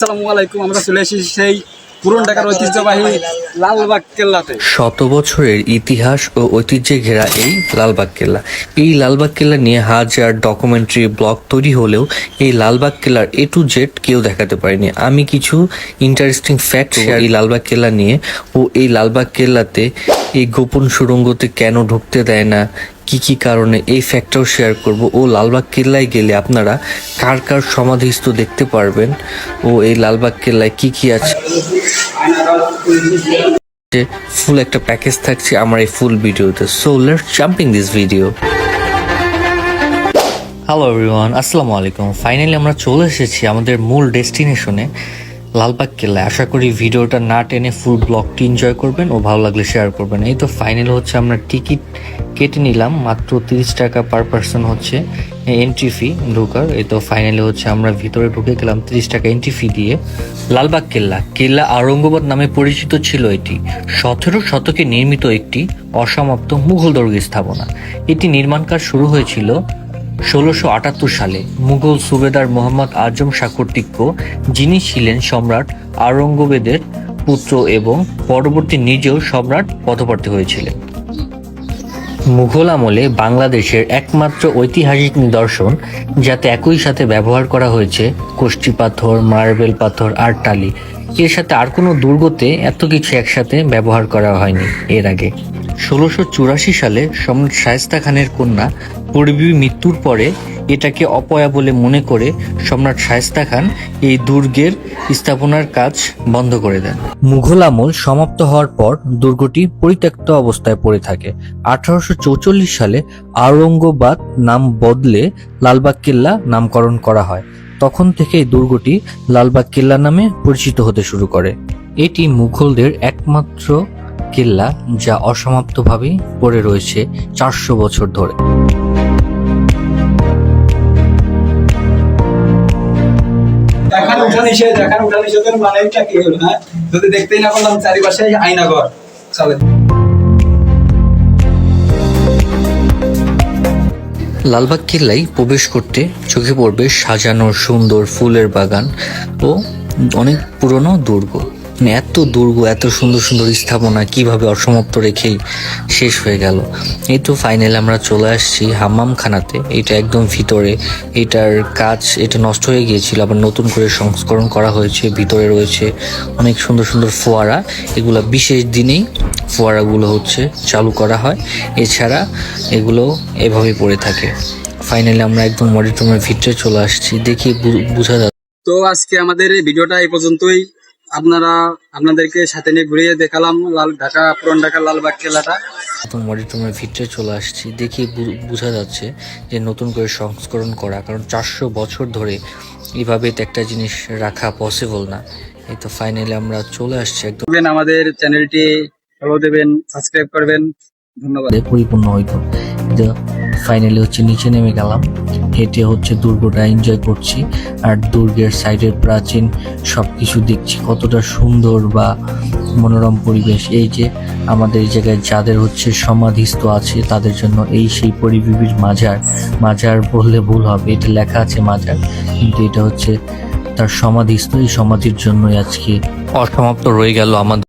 আসসালামু আলাইকুম। আমরা চলে এসেছি সেই পুরান ঢাকার ঐতিহ্যবাহী লালবাগ কেল্লাতে। শত বছরের ইতিহাস ও ঐতিহ্যে ঘেরা এই লালবাগ কেল্লা। এই লালবাগ কেল্লা নিয়ে হাজার ডকুমেন্টারি ব্লগ তৈরি হলেও এই লালবাগ কেল্লার A to Z কেউ দেখাতে পারেনি। আমি কিছু ইন্টারেস্টিং ফ্যাক্ট এই লালবাগ কেল্লা নিয়ে ও এই লালবাগ কেল্লাতে এই গোপন সুড়ঙ্গতে কেন ঢুকতে দেয় না, কি কি কারণে, এই ফ্যাক্টটাও শেয়ার করব। ও লালবাগ কেল্লায় গেলে আপনারা কার কার সমাধিস্থ দেখতে পারবেন ও এই লালবাগ কেল্লায় কি কি আছে ফুল একটা প্যাকেজ থাকছে আমার এই ফুল ভিডিওতে। So let's jumping this video. Hello everyone, আসসালামু আলাইকুম। ফাইনালি আমরা চলে এসেছি আমাদের মূল ডেস্টিনেশনে লালবাগ কেল্লায়। আশা করি ভিডিওটা না টেনে ফুল ব্লগটি এনজয় করবেন ও ভালো লাগলে শেয়ার করবেন। এই তো ফাইনালি হচ্ছে আমরা টিকিট কেটে নিলাম, মাত্র 30 টাকা পার পার্সন হচ্ছে এন্ট্রি ফি ঢোকার। এই তো ফাইনালি হচ্ছে আমরা ভিতরে ঢুকে গেলাম 30 টাকা এন্ট্রি ফি দিয়ে। লালবাগ কেল্লা আওরঙ্গাবাদ নামে পরিচিত ছিল। এটি 17 শতকে নির্মিত একটি অসমাপ্ত মুঘল দুর্গ স্থাপনা। এটি নির্মাণ কাজ শুরু হয়েছিল 1678 সালে মুঘল সুবেদার মোহাম্মদ আজম শাহ কর্তৃক, যিনি ছিলেন সম্রাট আওরঙ্গজেবের পুত্র এবং পরবর্তী নিজেও সম্রাট পদপ্রার্থী হয়েছিলেন। মুঘল আমলে বাংলাদেশের একমাত্র ঐতিহাসিক নিদর্শন যাতে একই সাথে ব্যবহার করা হয়েছে কষ্টি পাথর, মার্বেল পাথর আর টালি। এর সাথে আর কোনো দুর্গতে এত কিছু একসাথে ব্যবহার করা হয়নি এর আগে। 1684 সালে সম্রাট শায়েস্তা খানের কন্যা পূর্বীর মৃত্যুর পরে এটাকে অপয়া বলে মনে করে সম্রাট শায়েস্তা খান এই দুর্গের স্থাপনার কাজ বন্ধ করে দেন। মুঘল আমল সমাপ্ত হওয়ার পর দুর্গটি পরিত্যক্ত অবস্থায় পড়ে থাকে। 1844 সালে আওরঙ্গাবাদ নাম বদলে লালবাগ কেল্লা নামকরণ করা হয়। তখন থেকে এই দুর্গটি লালবাগ কেল্লা নামে পরিচিত হতে শুরু করে। এটি মুঘলদের একমাত্র কেল্লা যা অসমাপ্তভাবে পড়ে রয়েছে 400 বছর ধরে। যদি দেখতেই না পারলাম চারিপাশে আয়নাঘর চলে। লালবাগ কেল্লায় প্রবেশ করতে চোখে পড়বে সাজানো সুন্দর ফুলের বাগান ও অনেক পুরনো দুর্গ। এত দুর্গ, এত সুন্দর সুন্দর স্থাপনা কিভাবে অসমাপ্ত রেখেই শেষ হয়ে গেল। এই তো ফাইনালি আমরা চলে আসছি হাম্মামখানাতে। এটা একদম ভিতরে, এটার কাজ এটা নষ্ট হয়ে গিয়েছিল, আবার নতুন করে সংস্করণ করা হয়েছে। ভিতরে রয়েছে অনেক সুন্দর সুন্দর ফোয়ারা, এগুলো বিশেষ দিনেই ফোয়ারাগুলো হচ্ছে চালু করা হয়, এছাড়া এগুলো এভাবেই পড়ে থাকে। ফাইনালি আমরা একদম অডিটোরিয়ামের ভিতরে চলে আসছি, দেখি বোঝা যাচ্ছে। তো আজকে আমাদের এই ভিডিওটা এই পর্যন্তই। আপনাদেরকে সাথে নিয়ে ঘুরিয়ে দেখালাম পুরান ঢাকা লালবাগ কেল্লাটা। একদম অডিটোরিয়ামের ভিতরে চলে আসছি, দেখি বোঝা যাচ্ছে যে নতুন করে সংস্করণ করা, কারণ 400 বছর ধরে এইভাবে একটা জিনিস রাখা পসিবল না। এই তো ফাইনালি আমরা চলে আসছি একদম। আমাদের চ্যানেলটি ফলো দেবেন, সাবস্ক্রাইব করবেন। ধন্যবাদ। পরিপূর্ণ হইতো। ফাইনালি হচ্ছে নিচে নেমে গেলাম, হেঁটে হচ্ছে দুর্গটা এনজয় করছি আর দুর্গের সাইডের প্রাচীন সবকিছু দেখছি, কতটা সুন্দর বা মনোরম পরিবেশ। এই যে আমাদের এই জায়গায় যাদের হচ্ছে সমাধিস্থ আছে তাদের জন্য এই সেই পরিবিবির মাজার বললে ভুল হবে, এটা লেখা আছে মাজার, কিন্তু এটা হচ্ছে তার সমাধিস্থ। এই সমাধির জন্যই আজকে অসমাপ্ত রয়ে গেল আমাদের